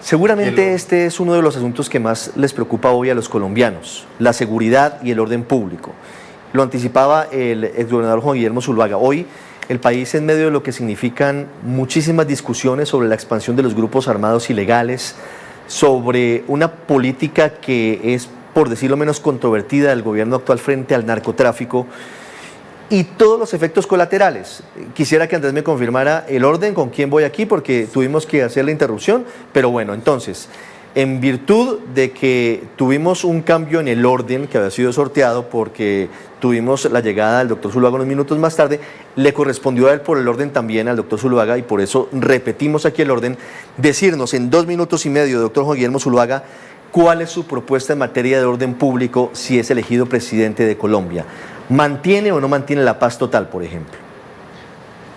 Seguramente este es uno de los asuntos que más les preocupa hoy a los colombianos, la seguridad y el orden público. Lo anticipaba el exgobernador Juan Guillermo Zuluaga. Hoy el país en medio de lo que significan muchísimas discusiones sobre la expansión de los grupos armados ilegales, sobre una política que es, por decirlo menos, controvertida del gobierno actual frente al narcotráfico y todos los efectos colaterales. Quisiera que Andrés me confirmara el orden con quién voy aquí porque tuvimos que hacer la interrupción, pero bueno, entonces, en virtud de que tuvimos un cambio en el orden que había sido sorteado porque tuvimos la llegada del doctor Zuluaga unos minutos más tarde, le correspondió a él por el orden también al doctor Zuluaga y por eso repetimos aquí el orden, decirnos en 2 minutos y medio, doctor Juan Guillermo Zuluaga, cuál es su propuesta en materia de orden público si es elegido presidente de Colombia. ¿Mantiene o no mantiene la paz total, por ejemplo?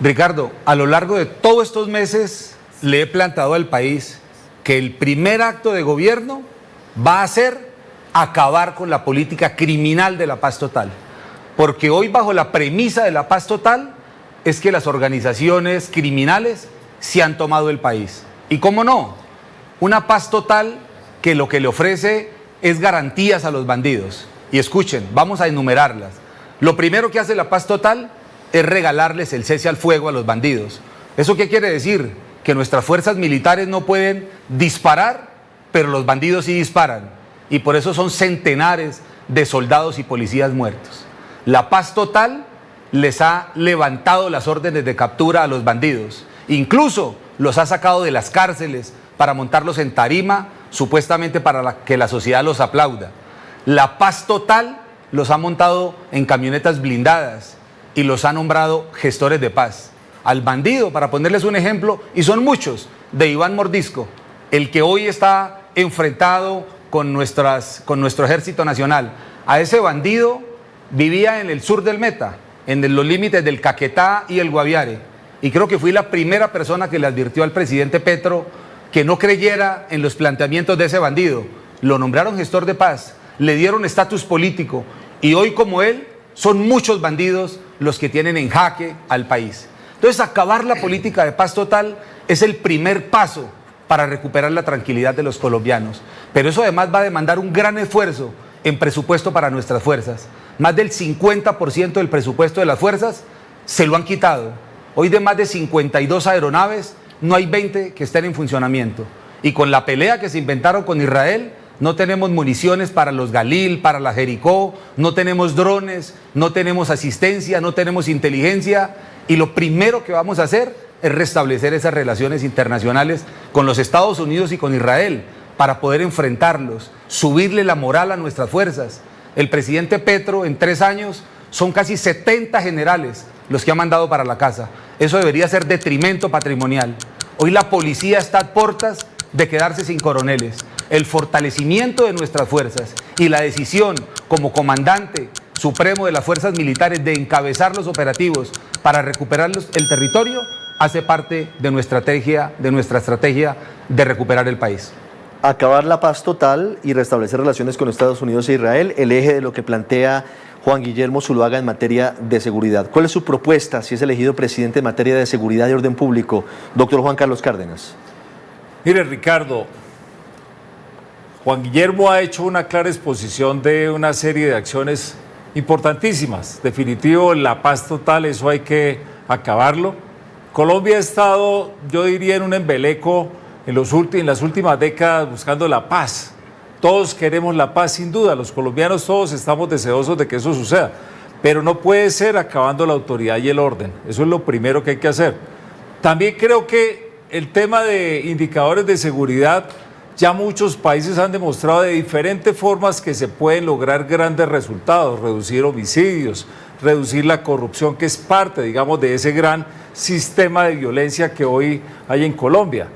Ricardo, a lo largo de todos estos meses le he planteado al país que el primer acto de gobierno va a ser acabar con la política criminal de la paz total. Porque hoy bajo la premisa de la paz total es que las organizaciones criminales se han tomado el país. Y cómo no, una paz total que lo que le ofrece es garantías a los bandidos. Y escuchen, vamos a enumerarlas. Lo primero que hace la paz total es regalarles el cese al fuego a los bandidos. ¿Eso qué quiere decir? Que nuestras fuerzas militares no pueden disparar, pero los bandidos sí disparan. Y por eso son centenares de soldados y policías muertos. La paz total les ha levantado las órdenes de captura a los bandidos. Incluso los ha sacado de las cárceles para montarlos en tarima, supuestamente para que la sociedad los aplauda. La paz total los ha montado en camionetas blindadas y los ha nombrado gestores de paz. Al bandido, para ponerles un ejemplo, y son muchos, de Iván Mordisco, el que hoy está enfrentado con nuestro Ejército Nacional. A ese bandido vivía en el sur del Meta, en los límites del Caquetá y el Guaviare. Y creo que fui la primera persona que le advirtió al presidente Petro que no creyera en los planteamientos de ese bandido. Lo nombraron gestor de paz, le dieron estatus político y hoy como él son muchos bandidos los que tienen en jaque al país. Entonces acabar la política de paz total es el primer paso para recuperar la tranquilidad de los colombianos. Pero eso además va a demandar un gran esfuerzo en presupuesto para nuestras fuerzas. Más del 50% del presupuesto de las fuerzas se lo han quitado. Hoy de más de 52 aeronaves no hay 20 que estén en funcionamiento. Y con la pelea que se inventaron con Israel, no tenemos municiones para los Galil, para la Jericó, no tenemos drones, no tenemos asistencia, no tenemos inteligencia. Y lo primero que vamos a hacer es restablecer esas relaciones internacionales con los Estados Unidos y con Israel para poder enfrentarlos, subirle la moral a nuestras fuerzas. El presidente Petro en 3 años son casi 70 generales los que ha mandado para la casa. Eso debería ser detrimento patrimonial. Hoy la policía está a puertas de quedarse sin coroneles. El fortalecimiento de nuestras fuerzas y la decisión como comandante supremo de las fuerzas militares de encabezar los operativos para recuperar el territorio hace parte de nuestra estrategia de recuperar el país. Acabar la paz total y restablecer relaciones con Estados Unidos e Israel, el eje de lo que plantea Juan Guillermo Zuluaga en materia de seguridad. ¿Cuál es su propuesta si es elegido presidente en materia de seguridad y orden público, doctor Juan Carlos Cárdenas? Mire, Ricardo, Juan Guillermo ha hecho una clara exposición de una serie de acciones importantísimas. Definitivo, la paz total, eso hay que acabarlo. Colombia ha estado, yo diría, en un embeleco en las últimas décadas buscando la paz. Todos queremos la paz, sin duda, los colombianos todos estamos deseosos de que eso suceda, pero no puede ser acabando la autoridad y el orden. Eso es lo primero que hay que hacer. También creo que el tema de indicadores de seguridad, ya muchos países han demostrado de diferentes formas que se pueden lograr grandes resultados, reducir homicidios, reducir la corrupción, que es parte, digamos, de ese gran sistema de violencia que hoy hay en Colombia.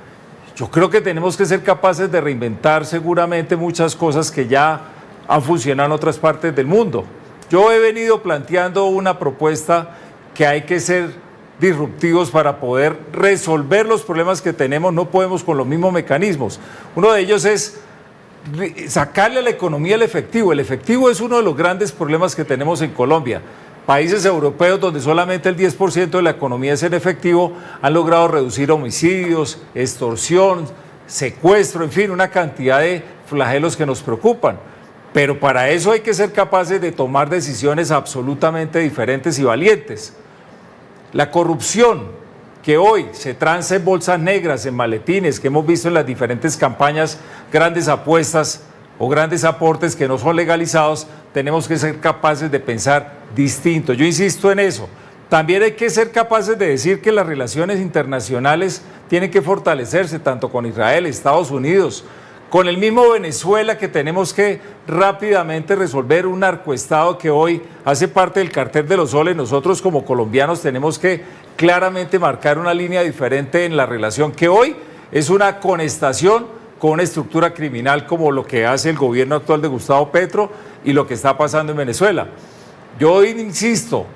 Yo creo que tenemos que ser capaces de reinventar seguramente muchas cosas que ya han funcionado en otras partes del mundo. Yo he venido planteando una propuesta que hay que ser disruptivos para poder resolver los problemas que tenemos. No podemos con los mismos mecanismos. Uno de ellos es sacarle a la economía el efectivo. El efectivo es uno de los grandes problemas que tenemos en Colombia. Países europeos donde solamente el 10% de la economía es en efectivo han logrado reducir homicidios, extorsión, secuestro, en fin, una cantidad de flagelos que nos preocupan. Pero para eso hay que ser capaces de tomar decisiones absolutamente diferentes y valientes. La corrupción que hoy se transa en bolsas negras, en maletines, que hemos visto en las diferentes campañas, grandes apuestas o grandes aportes que no son legalizados, tenemos que ser capaces de pensar distinto. Yo insisto en eso. También hay que ser capaces de decir que las relaciones internacionales tienen que fortalecerse tanto con Israel, Estados Unidos, con el mismo Venezuela, que tenemos que rápidamente resolver un narcoestado que hoy hace parte del cartel de los soles. Nosotros como colombianos tenemos que claramente marcar una línea diferente en la relación que hoy es una conestación con una estructura criminal como lo que hace el gobierno actual de Gustavo Petro y lo que está pasando en Venezuela. Yo insisto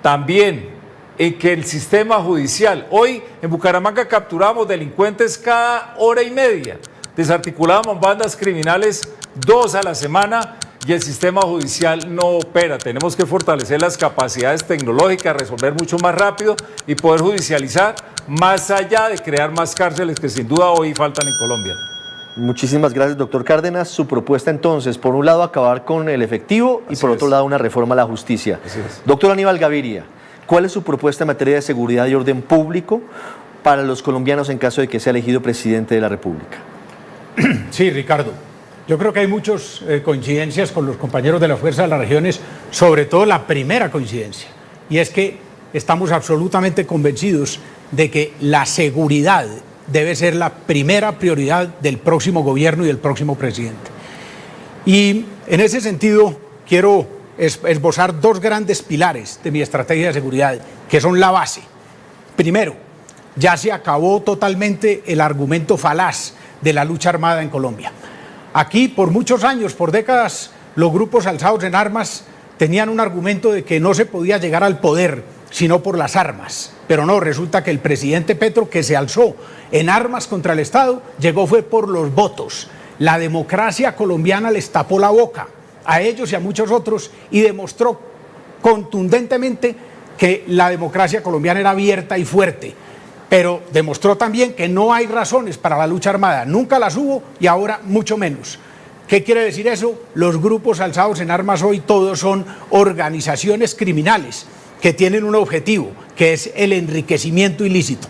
también en que el sistema judicial, hoy en Bucaramanga capturamos delincuentes cada hora y media, desarticulábamos bandas criminales 2 a la semana y el sistema judicial no opera. Tenemos que fortalecer las capacidades tecnológicas, resolver mucho más rápido y poder judicializar más allá de crear más cárceles que sin duda hoy faltan en Colombia. Muchísimas gracias, doctor Cárdenas. Su propuesta entonces, por un lado, acabar con el efectivo y por otro lado, una reforma a la justicia. Doctor Aníbal Gaviria, ¿cuál es su propuesta en materia de seguridad y orden público para los colombianos en caso de que sea elegido presidente de la República? Sí, Ricardo. Yo creo que hay muchas coincidencias con los compañeros de la Fuerza de las Regiones, sobre todo la primera coincidencia, y es que estamos absolutamente convencidos de que la seguridad debe ser la primera prioridad del próximo gobierno y del próximo presidente. Y en ese sentido quiero esbozar 2 grandes pilares de mi estrategia de seguridad, que son la base. Primero, ya se acabó totalmente el argumento falaz de la lucha armada en Colombia. Aquí, por muchos años, por décadas, los grupos alzados en armas tenían un argumento de que no se podía llegar al poder sino por las armas. Pero no, resulta que el presidente Petro, que se alzó en armas contra el Estado, llegó fue por los votos. La democracia colombiana les tapó la boca a ellos y a muchos otros y demostró contundentemente que la democracia colombiana era abierta y fuerte. Pero demostró también que no hay razones para la lucha armada. Nunca las hubo y ahora mucho menos. ¿Qué quiere decir eso? Los grupos alzados en armas hoy todos son organizaciones criminales que tienen un objetivo, que es el enriquecimiento ilícito.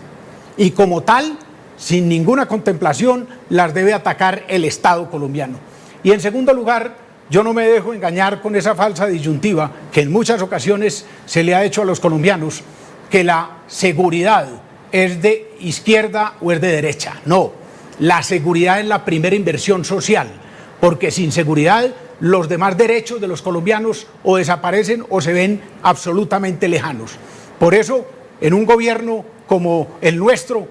Y como tal, sin ninguna contemplación, las debe atacar el Estado colombiano. Y en segundo lugar, yo no me dejo engañar con esa falsa disyuntiva que en muchas ocasiones se le ha hecho a los colombianos, que la seguridad es de izquierda o es de derecha. No, la seguridad es la primera inversión social, porque sin seguridad los demás derechos de los colombianos o desaparecen o se ven absolutamente lejanos. Por eso, en un gobierno como el nuestro,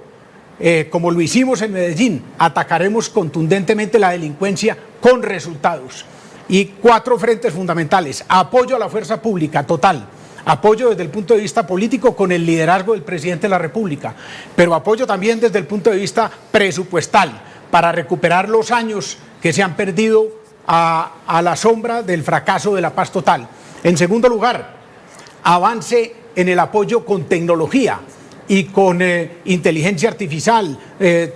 como lo hicimos en Medellín, atacaremos contundentemente la delincuencia con resultados. Y 4 frentes fundamentales: apoyo a la fuerza pública total, apoyo desde el punto de vista político con el liderazgo del presidente de la República, pero apoyo también desde el punto de vista presupuestal para recuperar los años que se han perdido a la sombra del fracaso de la paz total. En segundo lugar, avance en el apoyo con tecnología y con inteligencia artificial,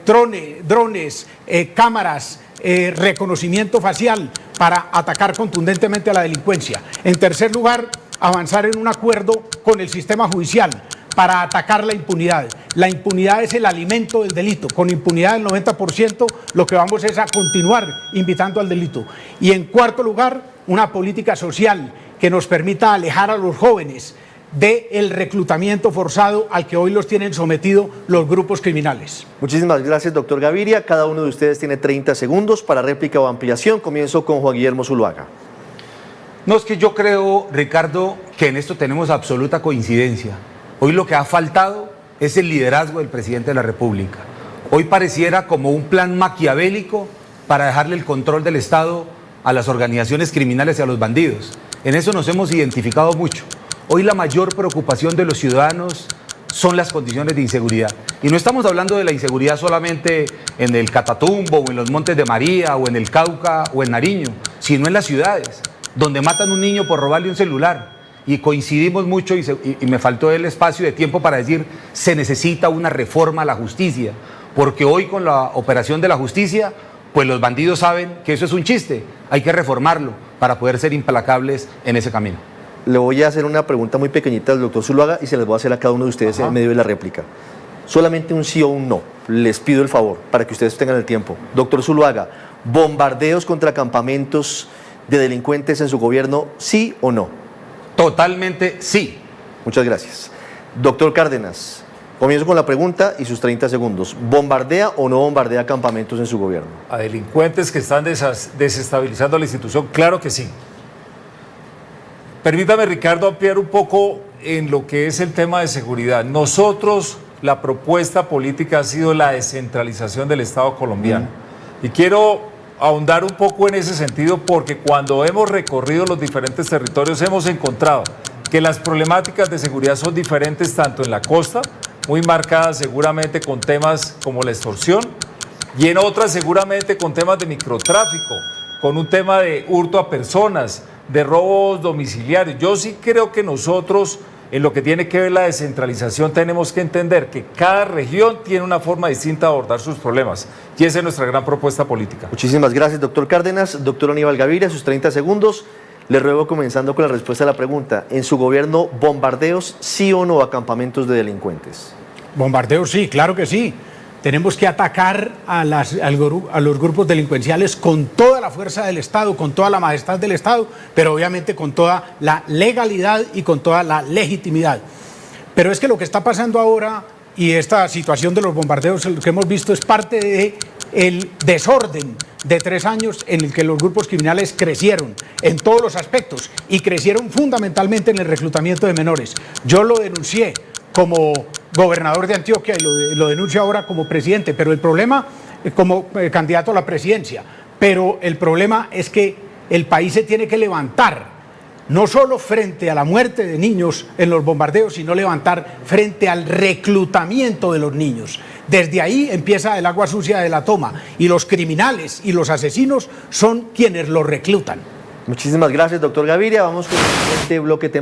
drones, cámaras, reconocimiento facial para atacar contundentemente a la delincuencia. En tercer lugar, avanzar en un acuerdo con el sistema judicial para atacar la impunidad. La impunidad es el alimento del delito. Con impunidad del 90%, lo que vamos es a continuar invitando al delito. Y en cuarto lugar, una política social que nos permita alejar a los jóvenes del reclutamiento forzado al que hoy los tienen sometido los grupos criminales. Muchísimas gracias, doctor Gaviria. Cada uno de ustedes tiene 30 segundos para réplica o ampliación. Comienzo con Juan Guillermo Zuluaga. No, es que yo creo, Ricardo, que en esto tenemos absoluta coincidencia. Hoy lo que ha faltado es el liderazgo del presidente de la República. Hoy pareciera como un plan maquiavélico para dejarle el control del Estado a las organizaciones criminales y a los bandidos. En eso nos hemos identificado mucho. Hoy la mayor preocupación de los ciudadanos son las condiciones de inseguridad. Y no estamos hablando de la inseguridad solamente en el Catatumbo o en los Montes de María o en el Cauca o en Nariño, sino en las ciudades, donde matan a un niño por robarle un celular. Y coincidimos mucho y me faltó el espacio de tiempo para decir, se necesita una reforma a la justicia, porque hoy con la operación de la justicia, pues los bandidos saben que eso es un chiste, hay que reformarlo para poder ser implacables en ese camino. Le voy a hacer una pregunta muy pequeñita al doctor Zuluaga y se las voy a hacer a cada uno de ustedes en medio de la réplica. Solamente un sí o un no. Les pido el favor para que ustedes tengan el tiempo. Doctor Zuluaga, ¿bombardeos contra campamentos de delincuentes en su gobierno, sí o no? Totalmente sí. Muchas gracias. Doctor Cárdenas, comienzo con la pregunta y sus 30 segundos. ¿Bombardea o no bombardea campamentos en su gobierno? A delincuentes que están desestabilizando la institución, claro que sí. Permítame, Ricardo, ampliar un poco en lo que es el tema de seguridad. Nosotros, la propuesta política ha sido la descentralización del Estado colombiano. Y quiero ahondar un poco en ese sentido porque cuando hemos recorrido los diferentes territorios hemos encontrado que las problemáticas de seguridad son diferentes tanto en la costa, muy marcadas seguramente con temas como la extorsión, y en otras seguramente con temas de microtráfico, con un tema de hurto a personas, de robos domiciliarios. Yo sí creo que nosotros, en lo que tiene que ver la descentralización, tenemos que entender que cada región tiene una forma distinta de abordar sus problemas, y esa es nuestra gran propuesta política. Muchísimas gracias, doctor Cárdenas. Doctor Aníbal Gaviria, sus 30 segundos. Le ruego, comenzando con la respuesta a la pregunta, ¿en su gobierno bombardeos sí o no a campamentos de delincuentes? Bombardeos sí, claro que sí. Tenemos que atacar a los grupos delincuenciales con toda la fuerza del Estado, con toda la majestad del Estado, pero obviamente con toda la legalidad y con toda la legitimidad. Pero es que lo que está pasando ahora y esta situación de los bombardeos que hemos visto es parte del desorden de 3 años en el que los grupos criminales crecieron en todos los aspectos y crecieron fundamentalmente en el reclutamiento de menores. Yo lo denuncié como gobernador de Antioquia y lo denuncio ahora como presidente, pero el problema, como candidato a la presidencia, pero el problema es que el país se tiene que levantar, no solo frente a la muerte de niños en los bombardeos, sino levantar frente al reclutamiento de los niños. Desde ahí empieza el agua sucia de la toma y los criminales y los asesinos son quienes los reclutan. Muchísimas gracias, doctor Gaviria. Vamos con el siguiente bloque.